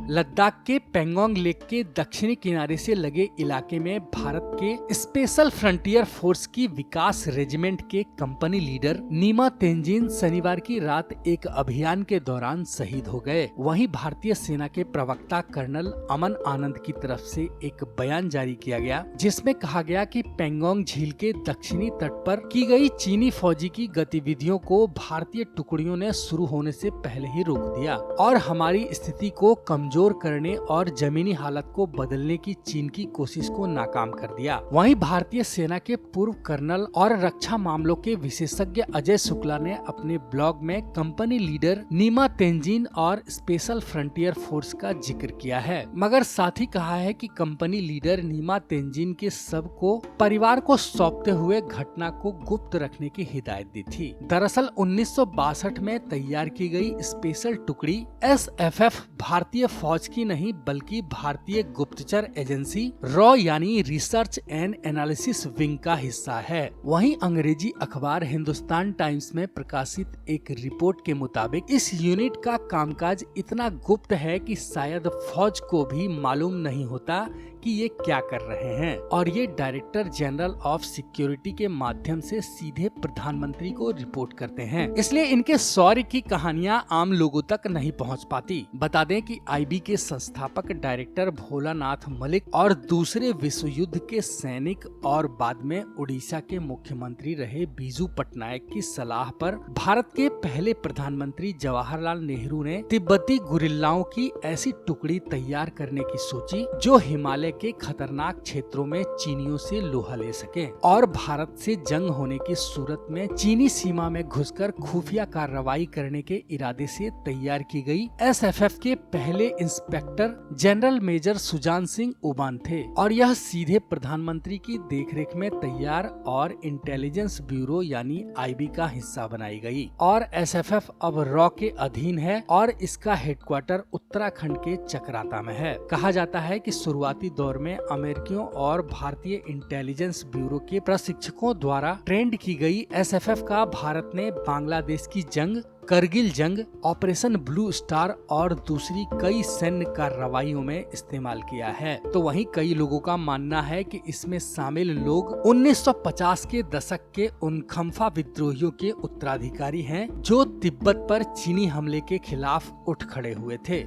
लद्दाख के पेंगोंग लेक के दक्षिणी किनारे से लगे इलाके में भारत के स्पेशल फ्रंटियर फोर्स की विकास रेजिमेंट के कंपनी लीडर नीमा तेंजिन शनिवार की रात एक अभियान के दौरान शहीद हो गए। वहीं भारतीय सेना के प्रवक्ता कर्नल अमन आनंद की तरफ से एक बयान जारी किया गया, जिसमें कहा गया कि पेंगोंग झील के दक्षिणी तट पर की गई चीनी फौजी की गतिविधियों को भारतीय टुकड़ियों ने शुरू होने से पहले ही रोक दिया और हमारी स्थिति को कमजोर करने और जमीनी हालत को बदलने की चीन की कोशिश को नाकाम कर दिया। वहीं भारतीय सेना के पूर्व कर्नल और रक्षा मामलों के विशेषज्ञ अजय शुक्ला ने अपने ब्लॉग में कंपनी लीडर नीमा तेंजिन और स्पेशल फ्रंटियर फोर्स का जिक्र किया है, मगर साथ ही कहा है कि कंपनी लीडर नीमा तेंजिन के शव को परिवार को सौंपते हुए घटना को गुप्त रखने की हिदायत दी थी। दरअसल 1962 में तैयार की गई स्पेशल टुकड़ी SFF भारतीय फौज की नहीं बल्कि भारतीय गुप्तचर एजेंसी रॉ यानी रिसर्च एंड एनालिसिस विंग का हिस्सा है। वहीं अंग्रेजी अखबार हिंदुस्तान टाइम्स में प्रकाशित एक रिपोर्ट के मुताबिक इस यूनिट का कामकाज इतना गुप्त है कि शायद फौज को भी मालूम नहीं होता कि ये क्या कर रहे हैं और ये डायरेक्टर जनरल ऑफ सिक्योरिटी के माध्यम से सीधे प्रधानमंत्री को रिपोर्ट करते हैं। इसलिए इनके शौर्य की कहानियां आम लोगों तक नहीं पहुंच पाती। बता दें कि IB के संस्थापक डायरेक्टर भोलानाथ मलिक और दूसरे विश्व युद्ध के सैनिक और बाद में उड़ीसा के मुख्यमंत्री रहे बीजू पटनायक की सलाह पर भारत के पहले प्रधानमंत्री जवाहरलाल नेहरू ने तिब्बती गुरिल्लाओं की ऐसी टुकड़ी तैयार करने की सोची जो हिमालय के खतरनाक क्षेत्रों में चीनियों से लोहा ले सके और भारत से जंग होने की सूरत में चीनी सीमा में घुसकर खुफिया कार्रवाई करने के इरादे से तैयार की गई SFF के पहले inspector general major Sujan Singh Uban थे और यह सीधे प्रधानमंत्री की देखरेख में तैयार और इंटेलिजेंस ब्यूरो यानी IB का हिस्सा बनाई गई और SFF अब रॉ के अधीन है और इसका हेडक्वार्टर उत्तराखंड के चकराता में है। कहा जाता है कि शुरुआती दौर में अमेरिकियों और भारतीय इंटेलिजेंस ब्यूरो के प्रशिक्षकों द्वारा ट्रेंड की गई SFF का भारत ने बांग्लादेश की जंग, करगिल जंग, ऑपरेशन ब्लू स्टार और दूसरी कई सैन्य कार्रवाइयों में इस्तेमाल किया है। तो वहीं कई लोगों का मानना है कि इसमें शामिल लोग 1950 के दशक के उन खम्फा विद्रोहियों के उत्तराधिकारी हैं जो तिब्बत पर चीनी हमले के खिलाफ उठ खड़े हुए थे।